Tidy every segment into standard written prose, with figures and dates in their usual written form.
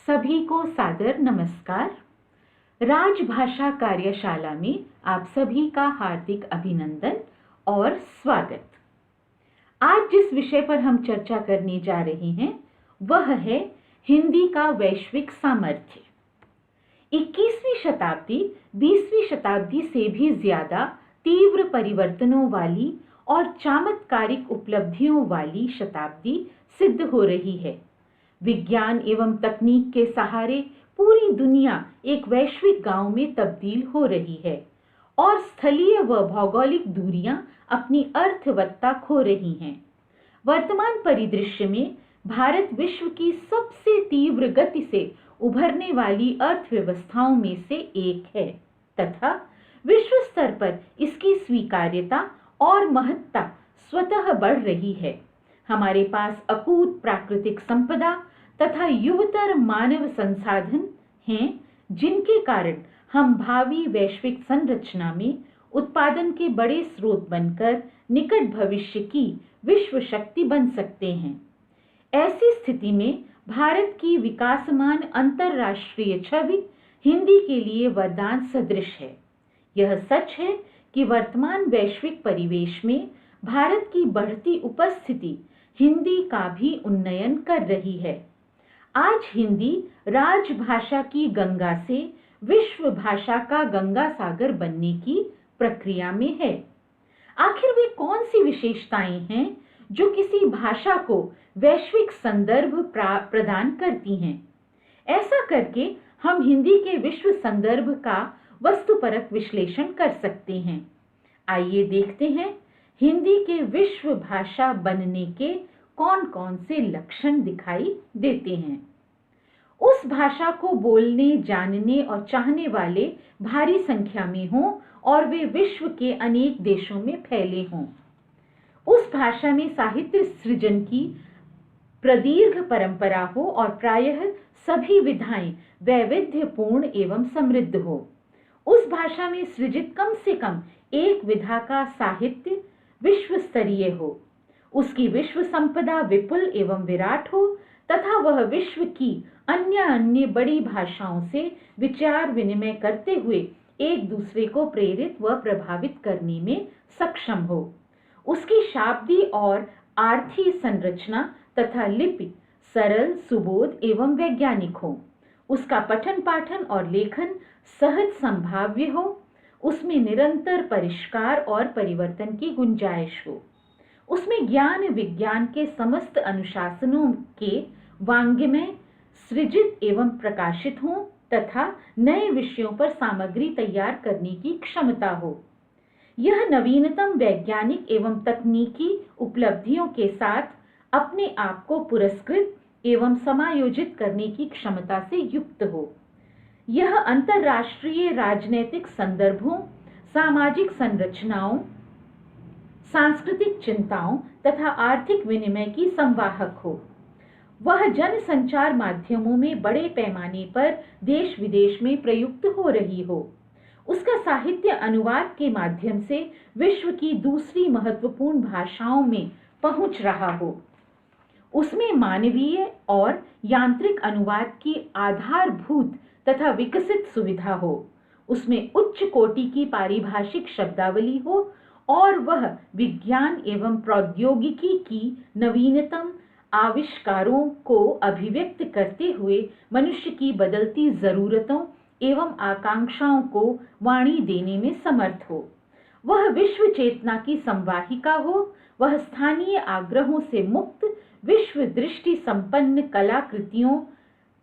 सभी को सादर नमस्कार। राजभाषा कार्यशाला में आप सभी का हार्दिक अभिनंदन और स्वागत। आज जिस विषय पर हम चर्चा करने जा रहे हैं वह है हिंदी का वैश्विक सामर्थ्य। 21वीं शताब्दी 20वीं शताब्दी से भी ज्यादा तीव्र परिवर्तनों वाली और चमत्कारिक उपलब्धियों वाली शताब्दी सिद्ध हो रही है। विज्ञान एवं तकनीक के सहारे पूरी दुनिया एक वैश्विक गांव में तब्दील हो रही है और स्थलीय व भौगोलिक दूरियां अपनी अर्थवत्ता खो रही हैं। वर्तमान परिदृश्य में भारत विश्व की सबसे तीव्र गति से उभरने वाली अर्थव्यवस्थाओं में से एक है तथा विश्व स्तर पर इसकी स्वीकार्यता और महत्ता स्वतः बढ़ रही है। हमारे पास अकूत प्राकृतिक संपदा तथा युवतर मानव संसाधन हैं, जिनके कारण हम भावी वैश्विक संरचना में उत्पादन के बड़े स्रोत बनकर निकट भविष्य की विश्व शक्ति बन सकते हैं। ऐसी स्थिति में भारत की विकासमान अंतरराष्ट्रीय छवि हिंदी के लिए वरदान सदृश है। यह सच है कि वर्तमान वैश्विक परिवेश में भारत की बढ़ती उपस्थिति हिंदी का भी उन्नयन कर रही है। आज हिंदी राजभाषा की गंगा से विश्व भाषा का गंगा सागर बनने की प्रक्रिया में है। आखिर वे कौन सी विशेषताएं हैं जो किसी भाषा को वैश्विक संदर्भ प्रदान करती हैं? ऐसा करके हम हिंदी के विश्व संदर्भ का वस्तुपरक विश्लेषण कर सकते हैं। आइए देखते हैं हिंदी के विश्व भाषा बनने के कौन कौन से लक्षण दिखाई देते हैं। उस भाषा को बोलने, जानने और चाहने वाले भारी संख्या में हों और वे विश्व के अनेक देशों में फैले हों। उस भाषा में साहित्य सृजन की प्रदीर्घ परंपरा हो और प्रायः सभी विधाएं वैविध्यपूर्ण एवं समृद्ध हो। उस भाषा में सृजित कम से कम एक विधा का साहित्य विश्व स्तरीय हो। उसकी विश्व संपदा विपुल एवं विराट हो तथा वह विश्व की अन्य बड़ी भाषाओं से विचार विनिमय करते हुए एक दूसरे को प्रेरित व प्रभावित करने में सक्षम हो। उसकी शाब्दी और आर्थी संरचना तथा लिपि सरल, सुबोध एवं वैज्ञानिक हो। उसका पठन पाठन और लेखन सहज संभाव्य हो। उसमें निरंतर परिष्कार और परिवर्तन की गुंजाइश हो। उसमें ज्ञान विज्ञान के समस्त अनुशासनों के वांग्मय सृजित एवं प्रकाशित हों तथा नए विषयों पर सामग्री तैयार करने की क्षमता हो। यह नवीनतम वैज्ञानिक एवं तकनीकी उपलब्धियों के साथ अपने आप को पुरस्कृत एवं समायोजित करने की क्षमता से युक्त हो। यह अंतरराष्ट्रीय राजनैतिक संदर्भों, सामाजिक संरचनाओं, सांस्कृतिक चिंताओं तथा आर्थिक विनिमय की संवाहक हो। वह जनसंचार माध्यमों में बड़े पैमाने पर देश विदेश में प्रयुक्त हो रही हो। उसका साहित्य अनुवाद के माध्यम से विश्व की दूसरी महत्वपूर्ण भाषाओं में पहुंच रहा हो। उसमें मानवीय और यांत्रिक अनुवाद की आधारभूत तथा विकसित सुविधा हो। उसमें उच्च कोटि की पारिभाषिक शब्दावली हो और वह विज्ञान एवं प्रौद्योगिकी की नवीनतम आविष्कारों को अभिव्यक्त करते हुए मनुष्य की बदलती जरूरतों एवं आकांक्षाओं को वाणी देने में समर्थ हो। वह विश्व चेतना की संवाहिका हो। वह स्थानीय आग्रहों से मुक्त विश्व दृष्टि संपन्न कलाकृतियों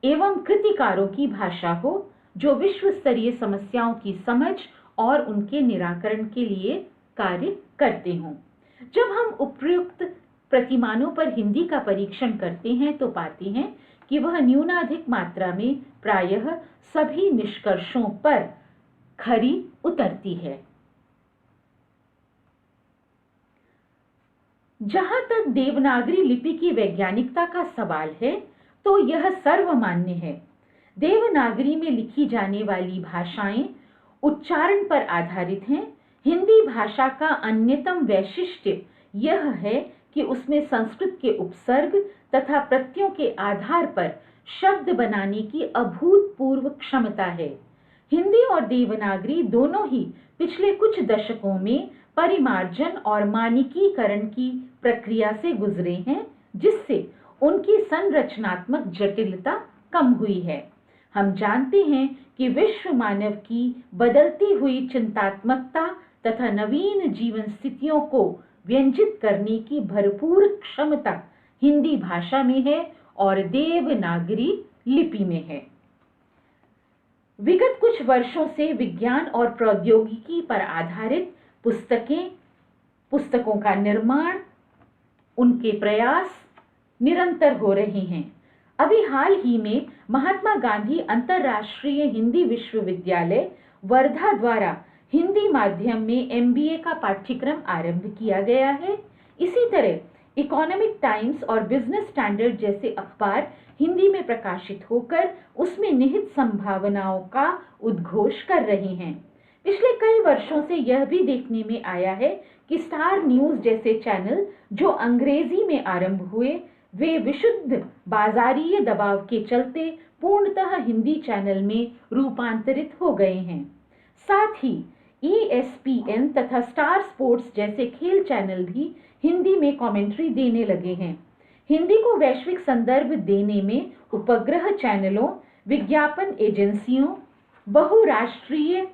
एवं कृतिकारों की भाषा हो, जो विश्व स्तरीय समस्याओं की समझ और उनके निराकरण के लिए कार्य करते हों। जब हम उपयुक्त प्रतिमानों पर हिंदी का परीक्षण करते हैं तो पाते हैं कि वह न्यूनाधिक मात्रा में प्रायः सभी निष्कर्षों पर खरी उतरती है। जहां तक देवनागरी लिपि की वैज्ञानिकता का सवाल है तो यह सर्वमान्य है। देवनागरी में लिखी जाने वाली भाषाएं उच्चारण पर आधारित हैं। हिंदी भाषा का अन्यतम वैशिष्ट्य यह है कि उसमें संस्कृत के उपसर्ग तथा प्रत्ययों के आधार पर शब्द बनाने की अभूतपूर्व क्षमता है। हिंदी और देवनागरी दोनों ही पिछले कुछ दशकों में परिमार्जन और मानकीकरण की प्रक्रिया से गुजरे हैं, जिससे उनकी संरचनात्मक जटिलता कम हुई है। हम जानते हैं कि विश्व मानव की बदलती हुई चिंतात्मकता तथा नवीन जीवन स्थितियों को व्यंजित करने की भरपूर क्षमता हिंदी भाषा में है और देवनागरी लिपि में है। विगत कुछ वर्षों से विज्ञान और प्रौद्योगिकी पर आधारित पुस्तकों का निर्माण, उनके प्रयास निरंतर हो रहे हैं। अभी हाल ही में महात्मा गांधी अंतर्राष्ट्रीय हिंदी विश्वविद्यालय वर्धा द्वारा हिंदी माध्यम में MBA का पाठ्यक्रम आरंभ किया गया है। इसी तरह इकोनॉमिक टाइम्स और बिजनेस स्टैंडर्ड जैसे अखबार हिंदी में प्रकाशित होकर उसमें निहित संभावनाओं का उद्घोष कर रहे हैं। पिछले कई वर्षों से यह भी देखने में आया है कि स्टार न्यूज जैसे चैनल जो अंग्रेजी में आरंभ हुए, वे विशुद्ध बाजारीय दबाव के चलते पूर्णतः हिंदी चैनल में रूपांतरित हो गए हैं। साथ ही ESPN तथा स्टार स्पोर्ट्स जैसे खेल चैनल भी हिंदी में कमेंट्री देने लगे हैं। हिंदी को वैश्विक संदर्भ देने में उपग्रह चैनलों, विज्ञापन एजेंसियों, बहुराष्ट्रीय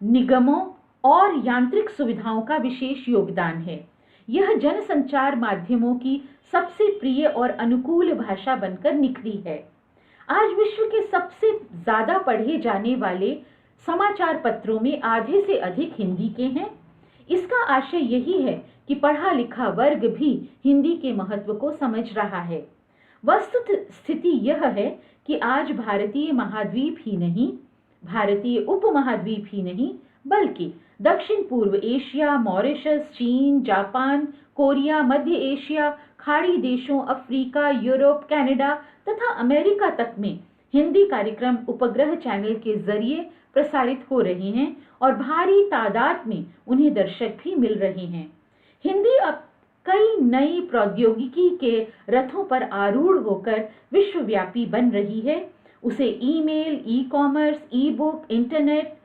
निगमों और यांत्रिक सुविधाओं का विशेष योगदान है। यह जनसंचार माध्यमों की सबसे प्रिय और अनुकूल भाषा बनकर निखरी है। आज विश्व के सबसे ज्यादा पढ़े जाने वाले समाचार पत्रों में आधे से अधिक हिंदी के हैं। इसका आशय यही है कि पढ़ा लिखा वर्ग भी हिंदी के महत्व को समझ रहा है। वस्तुत स्थिति यह है कि आज भारतीय महाद्वीप ही नहीं, भारतीय उपमहाद्वीप ही नहीं, बल्कि दक्षिण पूर्व एशिया, मॉरिशस, चीन, जापान, कोरिया, मध्य एशिया, खाड़ी देशों, अफ्रीका, यूरोप, कनाडा तथा अमेरिका तक में हिंदी कार्यक्रम उपग्रह चैनल के जरिए प्रसारित हो रहे हैं और भारी तादाद में उन्हें दर्शक भी मिल रहे हैं। हिंदी अब कई नई प्रौद्योगिकी के रथों पर आरूढ़ होकर विश्वव्यापी बन रही है। उसे email, e-commerce, e-book, internet,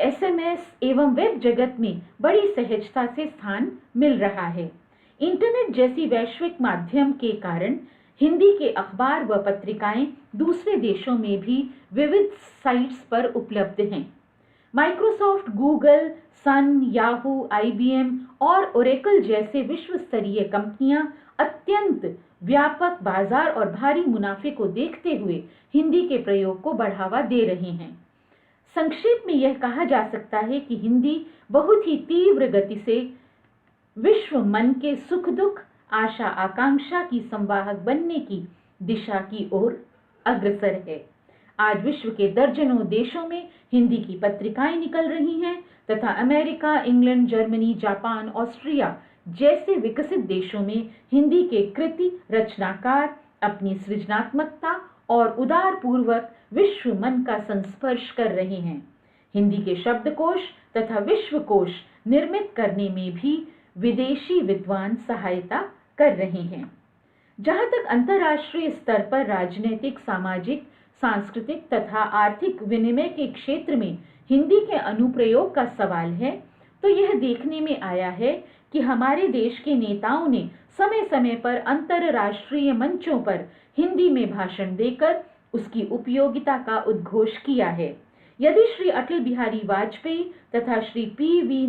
SMS एवं वेब जगत में बड़ी सहजता से स्थान मिल रहा है। इंटरनेट जैसी वैश्विक माध्यम के कारण हिंदी के अखबार व पत्रिकाएं दूसरे देशों में भी विविध साइट्स पर उपलब्ध हैं। माइक्रोसॉफ्ट, गूगल, सन, याहू, IBM और ओरेकल जैसे विश्व स्तरीय कंपनियां अत्यंत व्यापक बाजार और भारी मुनाफे को देखते हुए हिंदी के प्रयोग को बढ़ावा दे रहे हैं। संक्षेप में यह कहा जा सकता है कि हिंदी बहुत ही तीव्र गति से विश्व मन के सुख दुख, आशा आकांक्षा की संवाहक बनने की दिशा की ओर अग्रसर है। आज विश्व के दर्जनों देशों में हिंदी की पत्रिकाएं निकल रही हैं तथा America, England, Germany, Japan, Austria जैसे विकसित देशों में हिंदी के कृति रचनाकार अपनी सृजनात्मकता और उदार पूर्वक विश्व मन का संस्पर्श कर रहे हैं। हिंदी के शब्दकोश तथा विश्वकोश निर्मित करने में भी विदेशी विद्वान सहायता कर रहे हैं। जहां तक अंतर्राष्ट्रीय स्तर पर राजनीतिक, सामाजिक, सांस्कृतिक तथा आर्थिक विनिमय के क्षेत्र में हिंदी के अनुप्रयोग का सवाल है, तो यह देखने में आया है कि हमारे देश के नेताओं ने समय समय पर अंतर्राष्ट्रीय मंचों पर हिंदी में भाषण देकर उसकी उपयोगिता का उद्घोष किया है। यदि श्री अटल बिहारी वाजपेयी तथा श्री PV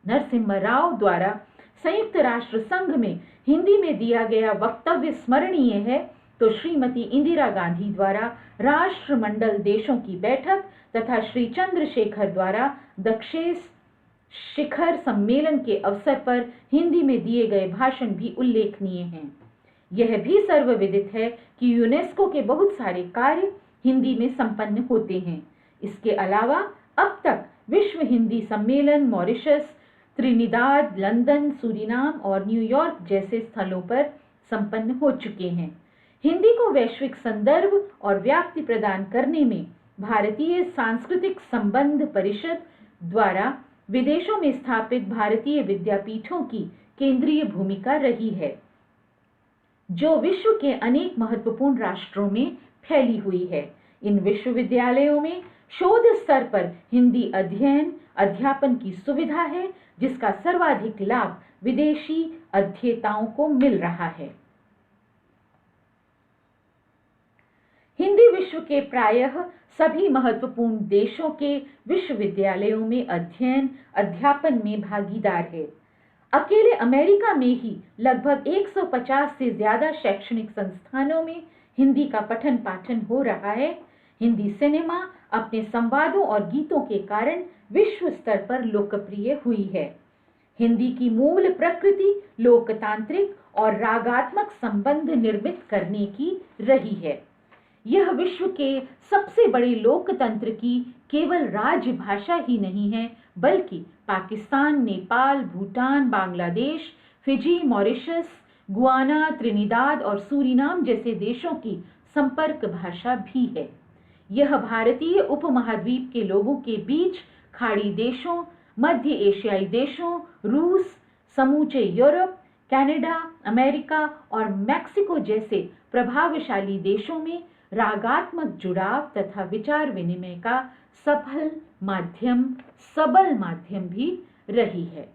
नरसिम्हा राव द्वारा संयुक्त राष्ट्र संघ में हिंदी में दिया गया वक्तव्य स्मरणीय है, तो श्रीमती इंदिरा गांधी द्वारा राष्ट्रमंडल देशों की बैठक तथा श्री चंद्रशेखर द्वारा दक्षेस शिखर सम्मेलन के अवसर पर हिंदी में दिए गए भाषण भी उल्लेखनीय हैं। यह भी सर्वविदित है कि यूनेस्को के बहुत सारे कार्य हिंदी में संपन्न होते हैं। इसके अलावा अब तक विश्व हिंदी सम्मेलन मॉरिशस, त्रिनिदाद, लंदन, सूरीनाम और न्यूयॉर्क जैसे स्थलों पर संपन्न हो चुके हैं। हिंदी को वैश्विक संदर्भ और व्याप्ति प्रदान करने में भारतीय सांस्कृतिक संबंध परिषद द्वारा विदेशों में स्थापित भारतीय विद्यापीठों की केंद्रीय भूमिका रही है। जो विश्व के अनेक महत्वपूर्ण राष्ट्रों में फैली हुई है। इन विश्वविद्यालयों में शोध स्तर पर हिंदी अध्ययन अध्यापन की सुविधा है, जिसका सर्वाधिक लाभ विदेशी अध्येताओं को मिल रहा है। हिंदी विश्व के प्रायः सभी महत्वपूर्ण देशों के विश्वविद्यालयों में अध्ययन अध्यापन में भागीदार है। अकेले अमेरिका में ही लगभग 150 से ज्यादा शैक्षणिक संस्थानों में हिंदी का पठन पाठन हो रहा है। हिंदी सिनेमा अपने संवादों और गीतों के कारण विश्व स्तर पर लोकप्रिय हुई है। हिंदी की मूल प्रकृति लोकतांत्रिक और रागात्मक संबंध निर्मित करने की रही है। यह विश्व के सबसे बड़े लोकतंत्र की केवल राजभाषा ही नहीं है, बल्कि Pakistan, Nepal, Bhutan, Bangladesh, Fiji, Mauritius, Guana, Trinidad और सूरीनाम जैसे देशों की संपर्क भाषा भी है। यह भारतीय उपमहाद्वीप के लोगों के बीच खाड़ी देशों, मध्य एशियाई देशों, रूस, समूचे यूरोप, कनाडा, अमेरिका और मैक्सिको जैसे प्रभावशाली देशों में रागात्मक जुड़ाव तथा विचार विनिमय का सबल माध्यम भी रही है।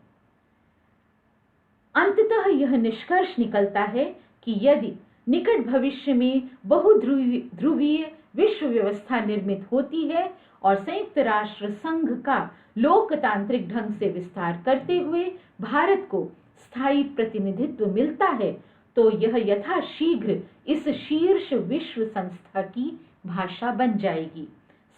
अंततः यह निष्कर्ष निकलता है कि यदि निकट भविष्य में बहुध्रुवीय विश्व व्यवस्था निर्मित होती है और संयुक्त राष्ट्र संघ का लोकतांत्रिक ढंग से विस्तार करते हुए भारत को स्थायी प्रतिनिधित्व मिलता है, तो यह यथाशीघ्र इस शीर्ष विश्व संस्था की भाषा बन जाएगी।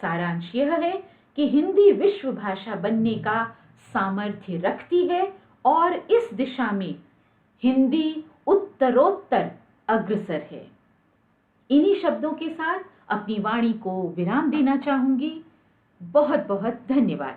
सारांश यह है कि हिंदी विश्व भाषा बनने का सामर्थ्य रखती है और इस दिशा में हिंदी उत्तरोत्तर अग्रसर है। इन्हीं शब्दों के साथ अपनी वाणी को विराम देना चाहूंगी। बहुत बहुत धन्यवाद।